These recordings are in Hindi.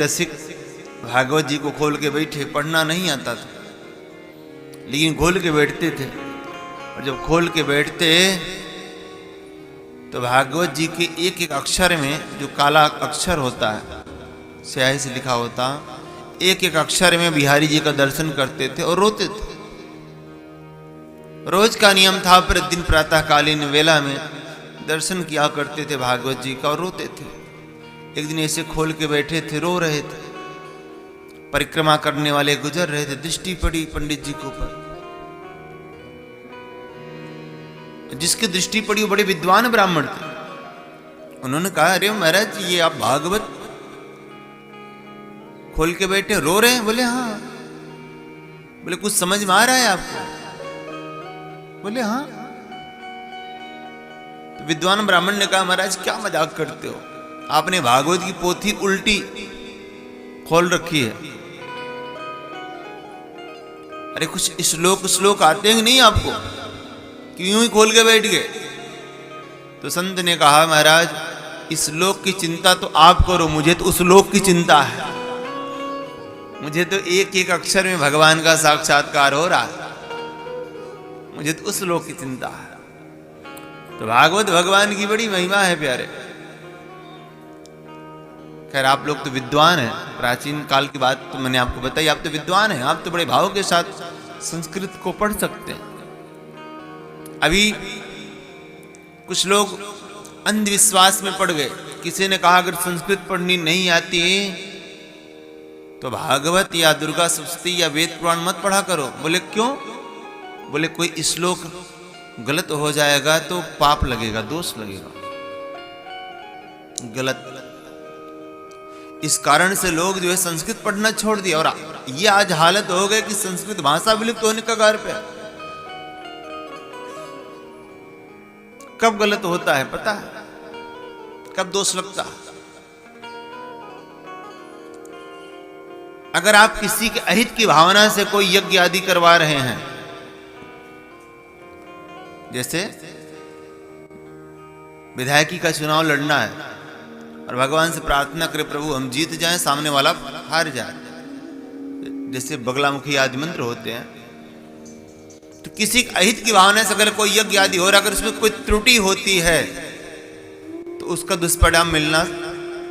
रसिक भागवत जी को खोल के बैठे, पढ़ना नहीं आता था लेकिन खोल के बैठते थे। और जब खोल के बैठते तो भागवत जी के एक एक अक्षर में जो काला अक्षर होता है, स्याही से लिखा होता, एक एक अक्षर में बिहारी जी का दर्शन करते थे और रोते थे। रोज का नियम था, प्रतिदिन प्रातःकालीन वेला में दर्शन किया करते थे भागवत जी का और रोते थे। एक दिन ऐसे खोल के बैठे थे, रो रहे थे। परिक्रमा करने वाले गुजर रहे थे, दृष्टि पड़ी पंडित जी के ऊपर। जिसकी दृष्टि पड़ी वो बड़े विद्वान ब्राह्मण थे। उन्होंने कहा, अरे महाराज ये आप भागवत खोल के बैठे रो रहे हैं? बोले हाँ। बोले कुछ समझ में आ रहा है आपको? बोले हाँ। तो विद्वान ब्राह्मण ने कहा, महाराज क्या मजाक करते हो, आपने भागवत की पोथी उल्टी खोल रखी है। अरे कुछ श्लोक आते हैं नहीं आपको, क्यों ही खोल के बैठ गए? तो संत ने कहा, महाराज इस श्लोक की चिंता तो आप करो, मुझे तो उस लोक की चिंता है। मुझे तो एक एक अक्षर में भगवान का साक्षात्कार हो रहा है, मुझे तो उस लोक की चिंता है। तो भागवत भगवान की बड़ी महिमा है प्यारे। खैर आप लोग तो विद्वान हैं, प्राचीन काल की बात तो मैंने आपको बताई, आप तो विद्वान हैं, आप तो बड़े भाव के साथ संस्कृत को पढ़ सकते हैं। अभी कुछ लोग अंधविश्वास में पड़ गए। किसी ने कहा अगर संस्कृत पढ़नी नहीं आती तो भागवत या दुर्गा सप्तशती या वेद पुराण मत पढ़ा करो। बोले क्यों? बोले कोई श्लोक गलत हो जाएगा तो पाप लगेगा, दोष लगेगा, गलत। इस कारण से लोग जो है संस्कृत पढ़ना छोड़ दिया और ये आज हालत हो गई कि संस्कृत भाषा विलुप्त होने का कगार पे। कब गलत होता है पता है? कब दोष लगता है? अगर आप किसी के अहित की भावना से कोई यज्ञ आदि करवा रहे हैं, जैसे विधायकी का चुनाव लड़ना है और भगवान से प्रार्थना करे प्रभु हम जीत जाएं, सामने वाला हार जाए, जैसे बगलामुखी आदि मंत्र होते हैं। तो किसी अहित की भावना से अगर कोई यज्ञ आदि हो रहा, अगर उसमें कोई त्रुटि होती है तो उसका दुष्परिणाम मिलना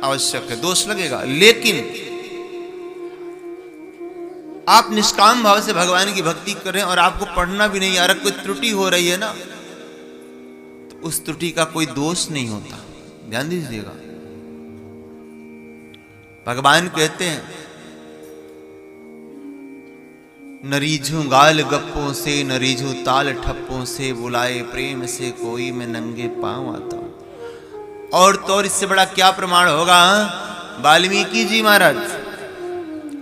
आवश्यक है, दोष लगेगा। लेकिन आप निष्काम भाव से भगवान की भक्ति करें और आपको पढ़ना भी नहीं आ रहा, कोई त्रुटि हो rही है ना, तो उस त्रुटि का कोई दोष नहीं होता। ध्यान दीजिएगा। भगवान कहते हैं, न रीझू गाल गप्पों से, न रीझू ताल ठप्पों से, बुलाए प्रेम से कोई मैं नंगे पांव आता हूं। और तो इससे बड़ा क्या प्रमाण होगा? वाल्मीकि जी महाराज,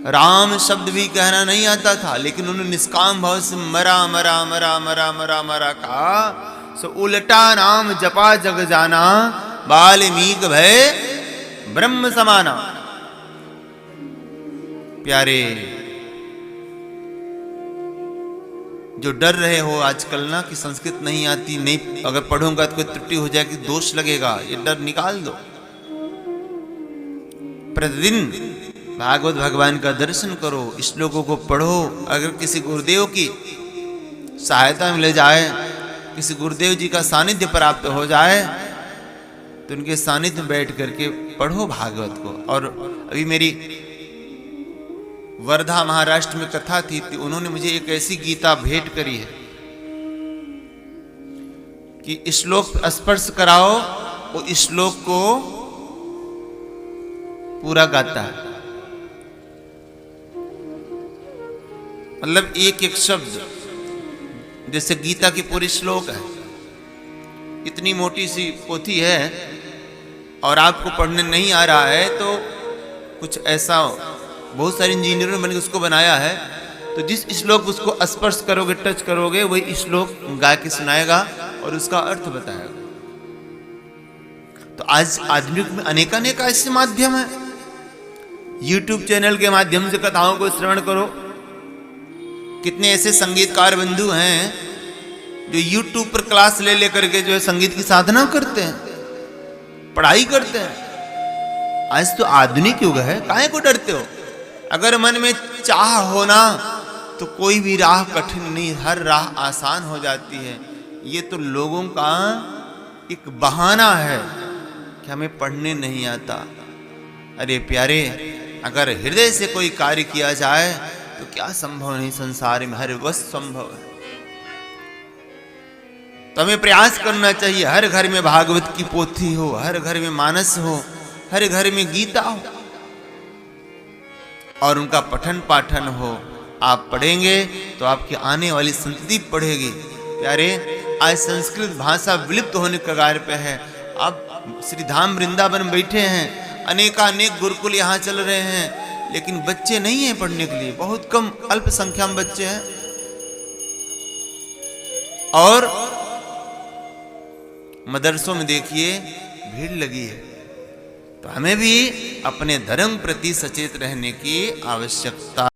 राम शब्द भी कहना नहीं आता था, लेकिन उन्होंने निष्काम भाव से मरा मरा मरा मरा मरा मरा कहा, सो उल्टा नाम जपा जग जाना, वाल्मीकि भय ब्रह्म समाना। प्यारे, जो डर रहे हो आजकल ना कि संस्कृत नहीं आती, नहीं अगर पढ़ूंगा तो कोई त्रुटि हो जाएगी, दोष लगेगा, ये डर निकाल दो। प्रतिदिन भागवत भगवान का दर्शन करो, श्लोकों को पढ़ो। अगर किसी गुरुदेव की सहायता मिल जाए, किसी गुरुदेव जी का सानिध्य प्राप्त हो जाए, तो उनके सानिध्य में बैठ करके पढ़ो भागवत को। और अभी मेरी वर्धा महाराष्ट्र में कथा थी, उन्होंने मुझे एक ऐसी गीता भेंट करी है कि श्लोक स्पर्श कराओ, वो श्लोक को पूरा गाता है। मतलब एक एक शब्द, जैसे गीता की पूरी श्लोक है, इतनी मोटी सी पोथी है और आपको पढ़ने नहीं आ रहा है तो कुछ ऐसा, बहुत सारे इंजीनियरों ने बनकर उसको बनाया है। तो जिस श्लोक उसको स्पर्श करोगे, टच करोगे, वही श्लोक गा के सुनाएगा और उसका अर्थ बताएगा। तो आज आधुनिक में अनेकानेक ऐसे माध्यम है। YouTube चैनल के माध्यम से कथाओं को श्रवण करो। कितने ऐसे संगीतकार बंधु हैं जो YouTube पर क्लास ले लेकर के जो है संगीत की साधना करते हैं, पढ़ाई करते हैं। आज तो आधुनिक युग है, काहे को डरते हो? अगर मन में चाह होना तो कोई भी राह कठिन नहीं, हर राह आसान हो जाती है। ये तो लोगों का एक बहाना है कि हमें पढ़ने नहीं आता। अरे प्यारे, अगर हृदय से कोई कार्य किया जाए तो क्या संभव नहीं, संसार में हर वस्तु संभव है। तो हमें प्रयास करना चाहिए, हर घर में भागवत की पोथी हो, हर घर में मानस हो, हर घर में गीता हो और उनका पठन पाठन हो। आप पढ़ेंगे तो आपकी आने वाली संतति पढ़ेगी। प्यारे, आज संस्कृत भाषा विलुप्त होने के कगार पे है। अब श्री धाम वृंदावन बैठे हैं, अनेकानेक गुरुकुल यहाँ चल रहे हैं, लेकिन बच्चे नहीं हैं पढ़ने के लिए, बहुत कम अल्प संख्या में बच्चे हैं। और मदरसों में देखिए भीड़ लगी है। तो हमें भी अपने धर्म प्रति सचेत रहने की आवश्यकता